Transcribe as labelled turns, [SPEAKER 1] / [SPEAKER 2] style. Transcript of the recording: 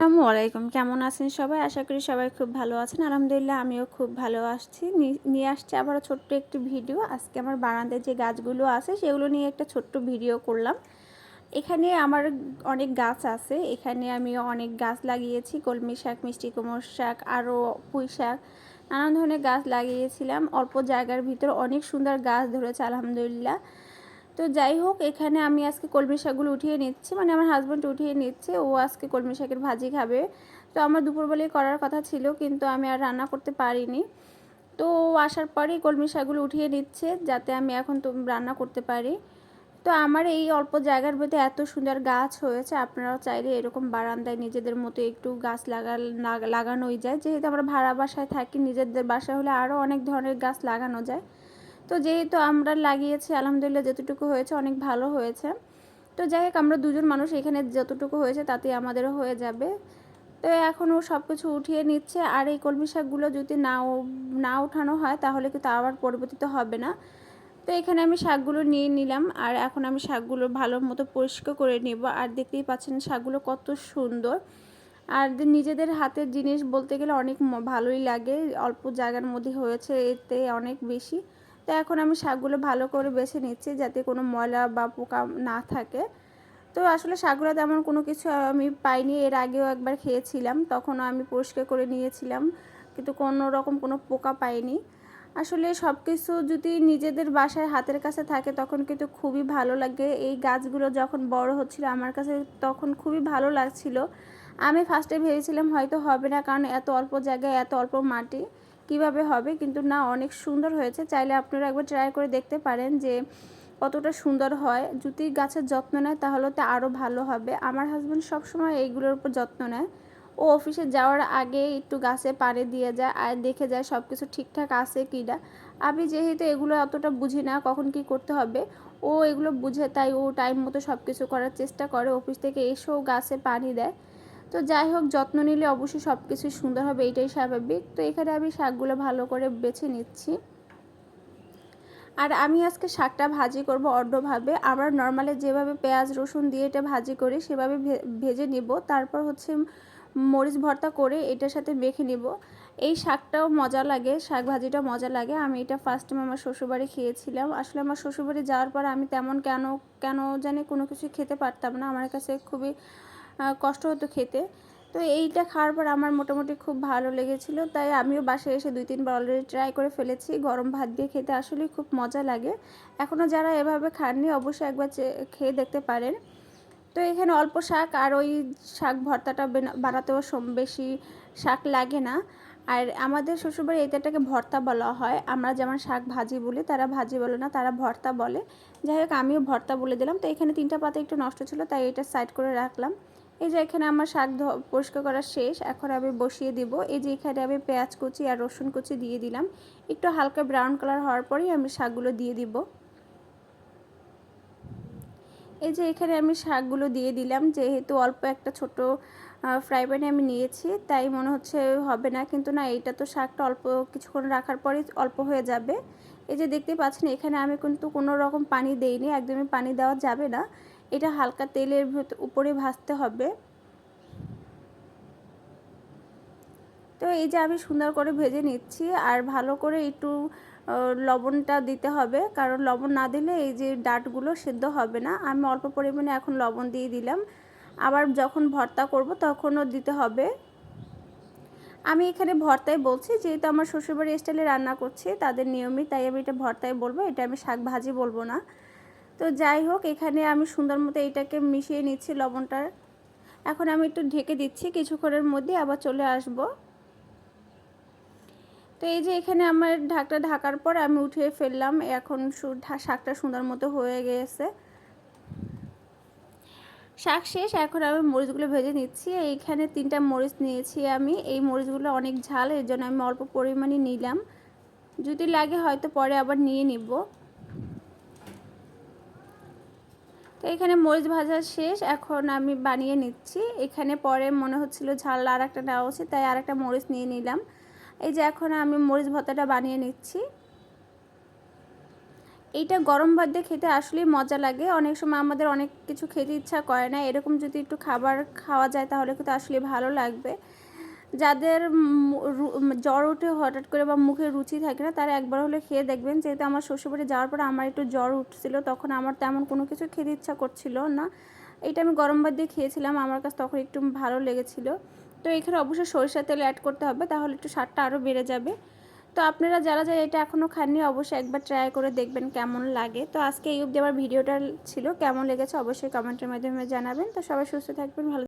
[SPEAKER 1] আসসালামু আলাইকুম। কেমন আছেন সবাই? আশা করি সবাই খুব ভালো আছেন। আলহামদুলিল্লাহ আমিও খুব ভালো আছি। নিয়ে আসছি আবারও ছোট্ট একটি ভিডিও। আজকে আমার বারান্দায় যে গাছগুলো আছে সেগুলো নিয়ে একটা ছোট্ট ভিডিও করলাম। এখানে আমার অনেক গাছ আছে। এখানে আমি অনেক গাছ লাগিয়েছি। কলমি শাক, মিষ্টি কুমড়ো শাক, আরও পুঁই শাক, নানান ধরনের গাছ লাগিয়েছিলাম। অল্প জায়গার ভিতর অনেক সুন্দর গাছ ধরেছে আলহামদুলিল্লাহ। তো যাই হোক, এখানে আমি আজকে কলমি শাকগুলো উঠিয়ে নিচ্ছি, মানে আমার হাজব্যান্ড উঠিয়ে নিচ্ছে। ও আজকে কলমি শাকের ভাজি খাবে। তো আমার দুপুরবেলায় করার কথা ছিল, কিন্তু আমি আর রান্না করতে পারিনি। তো ও আসার পরেই কলমি শাকগুলো উঠিয়ে নিচ্ছে, যাতে আমি এখন তো রান্না করতে পারি। তো আমার এই অল্প জায়গার মধ্যে এত সুন্দর গাছ হয়েছে। আপনারাও চাইলে এরকম বারান্দায় নিজেদের মতো একটু গাছ লাগানোই যায়। যেহেতু আমরা ভাড়া বাসায় থাকি, নিজেদের বাসা হলে আরও অনেক ধরনের গাছ লাগানো যায়। তো যেহেতু আমরা লাগিয়েছি আলহামদুলিল্লাহ, যতটুকু হয়েছে অনেক ভালো হয়েছে। তো যাই হোক, আমরা দুজন মানুষ, এখানে যতটুকু হয়েছে তাতেই আমাদেরও হয়ে যাবে। তো এখন ও সব কিছু উঠিয়ে নিচ্ছে। আর এই কলমি শাকগুলো যদি না উঠানো হয় তাহলে কিন্তু আবার পরবর্তীতে হবে না। তো এখানে আমি শাকগুলো নিয়ে নিলাম, আর এখন আমি শাকগুলো ভালো মতো পরিষ্কার করে নেব। আর দেখতেই পাচ্ছেন শাকগুলো কত সুন্দর। আর নিজেদের হাতের জিনিস বলতে গেলে অনেক ভালোই লাগে। অল্প জায়গার মধ্যে হয়েছে, এতে অনেক বেশি। তো এখন আমি শাকগুলো ভালো করে বেছে নিচ্ছি, যাতে কোনো ময়লা বা পোকা না থাকে। তো আসলে শাকগুলো তেমন কোনো কিছু আমি পাইনি। এর আগেও একবার খেয়েছিলাম, তখনও আমি পরিষ্কার করে নিয়েছিলাম, কিন্তু কোনো রকম কোনো পোকা পাইনি। আসলে সব কিছু যদি নিজেদের বাসায় হাতের কাছে থাকে তখন কিন্তু খুবই ভালো লাগে। এই গাছগুলো যখন বড় হচ্ছিল আমার কাছে তখন খুবই ভালো লাগছিল। আমি ফার্স্টে ভেবেছিলাম হয়তো হবে না, কারণ এত অল্প জায়গায় এত অল্প মাটি কিভাবে হবে, কিন্তু না, অনেক সুন্দর হয়েছে। চাইলে আপনারা একবার ট্রাই করে দেখতে পারেন যে কতটা সুন্দর হয়। যদি গাছের যত্ন নেয় তাহলে তো আরও ভালো হবে। আমার হাজব্যান্ড সবসময় এইগুলোর উপর যত্ন নেয়। ও অফিসে যাওয়ার আগে একটু গাছে পানি দিয়ে যায় আর দেখে যায় সব কিছু ঠিকঠাক আছে কি না। আমি যেহেতু এগুলো অতটা বুঝি না কখন কি করতে হবে, ও এগুলো বুঝে, তাই ও টাইম মতো সব কিছু করার চেষ্টা করে। অফিস থেকে এসেও গাছে পানি দেয়। তো যাই হোক, যত্ন নিলে অবশ্যই সব কিছুই সুন্দর হবে, এটাই স্বাভাবিক। তো এখানে আমি শাকগুলো ভালো করে বেছে নিচ্ছি। আর আমি আজকে শাকটা ভাজি করব অন্যভাবে। আমরা নর্মালি যেভাবে পেঁয়াজ রসুন দিয়ে এটা ভাজি করি সেভাবে ভেজে নিব। তারপর হচ্ছে মরিচ ভর্তা করে এটার সাথে মেখে নিব। এই শাকটাও মজা লাগে, শাক ভাজিটা মজা লাগে। আমি এটা ফার্স্ট টাইম আমার শ্বশুরবাড়ি খেয়েছিলাম। আসলে আমার শ্বশুরবাড়ি যাওয়ার পর আমি তেমন কেন জানি কোনো কিছু খেতে পারতাম না। আমার কাছে খুবই কষ্ট হতো খেতে। তো এইটা খাওয়ার পর আমার মোটামুটি খুব ভালো লেগেছিল, তাই আমিও বাসায় এসে 2-3 বার অলরেডি ট্রাই করে ফেলেছি। গরম ভাত দিয়ে খেতে আসলেই খুব মজা লাগে। এখনও যারা এভাবে খাননি অবশ্যই একবার খেয়ে দেখতে পারেন। তো এখানে অল্প শাক, আর ওই শাক ভর্তাটা বানাতেও বেশি শাক লাগে না। আর আমাদের শ্বশুরবাড়ি এটাকে ভর্তা বলা হয়। আমরা যেমন শাক ভাজি বলি, তারা ভাজি বলে না, তারা ভর্তা বলে। যাই হোক, আমিও ভর্তা বলে দিলাম। তো এখানে 3টা পাতা একটু নষ্ট ছিল, তাই এটা সাইড করে রাখলাম। এই যে এখানে আমার শাক পরিষ্কার করা শেষ, এখন আমি বসিয়ে দিব। এই যে এখানে আমি পেঁয়াজ কুচি আর রসুন কুচি দিয়ে দিলাম। একটু হালকা ব্রাউন কালার হওয়ার পরেই আমি শাকগুলো দিয়ে দিব। এই যে এখানে আমি শাকগুলো দিয়ে দিলাম। যেহেতু অল্প একটা ছোট ফ্রাই প্যানে আমি নিয়েছি, তাই মনে হচ্ছে হবে না, কিন্তু না, এইটা তো শাকটা অল্প কিছুক্ষণ রাখার পরে অল্প হয়ে যাবে। এই যে দেখতে পাচ্ছেন এখানে আমি কিন্তু কোনো রকম পানি দেইনি, একদমই পানি দেওয়া যাবে না। এটা হালকা তেলের উপরে ভাজতে হবে। তো এই যে আমি সুন্দর করে ভেজে নিচ্ছি, আর ভালো করে একটু লবণটা দিতে হবে, কারণ লবণ না দিলে এই যে ডাঁটগুলো সেদ্ধ হবে না। আমি অল্প পরিমাণে এখন লবণ দিয়ে দিলাম, আবার যখন ভর্তা করব তখনও দিতে হবে। আমি এখানে ভর্তাই বলছি, যেহেতু আমার শ্বশুরবাড়ি স্টাইলে রান্না করছি তাদের নিয়মই, তাই আমি এটা ভর্তাই বলবো, এটা আমি শাক ভাজি বলবো না। তো যাই হোক, এখানে আমি সুন্দর মতো এটাকে মিশিয়ে নিচ্ছি লবণটা। এখন আমি একটু ঢেকে দিচ্ছি, কিছুক্ষণের মধ্যে আবার চলে আসবো। তো এই যে এখানে আমার ঢাকটা ঢাকার পর আমি উঠিয়ে ফেললাম। এখন শাকটা সুন্দর মতো হয়ে গেছে। শাক শেষ, এখন আমি মরিচগুলো ভেজে নিচ্ছি। এইখানে 3টা মরিচ নিয়েছি আমি। এই মরিচগুলো অনেক ঝাল, এর জন্য আমি অল্প পরিমাণে নিলাম। যদি লাগে হয়তো পরে আবার নিয়ে নিব। তো এখানে মরিচ ভাজা শেষ, এখন আমি বানিয়ে নিচ্ছি। এখানে পরে মনে হচ্ছিল ঝাল আর একটা নেওয়া উচিত, তাই আর একটা মরিচ নিয়ে নিলাম। এই যে এখন আমি মরিচ ভর্তাটা বানিয়ে নিচ্ছি। এইটা গরম ভাত দিয়ে খেতে আসলেই মজা লাগে। অনেক সময় আমাদের অনেক কিছু খেতে ইচ্ছা করে না, এরকম যদি একটু খাবার খাওয়া যায় তাহলে কিন্তু আসলে ভালো লাগবে। যাদের জ্বর ওঠে হঠাৎ করে বা মুখে রুচি থাকে না, তারা একবার হলে খেয়ে দেখবেন। যেহেতু আমার শ্বশুরবাড়ি যাওয়ার পরে আমার একটু জ্বর উঠছিল, তখন আমার তেমন কোনো কিছু খেতে ইচ্ছা করছিল না। এটা আমি গরম ভাত দিয়ে খেয়েছিলাম, আমার কাছে তখন একটু ভালো লেগেছিল। তো এখানে অবশ্যই সরিষার তেল অ্যাড করতে হবে, তাহলে একটু স্বাদটা আরও বেড়ে যাবে। তো আপনারা যারা এটা এখনও খাননি অবশ্যই একবার ট্রাই করে দেখবেন কেমন লাগে। তো আজকে এই অবধি আমার ভিডিওটা ছিল, কেমন লেগেছে অবশ্যই কমেন্টের মাধ্যমে জানাবেন। তো সবাই সুস্থ থাকবেন, ভালো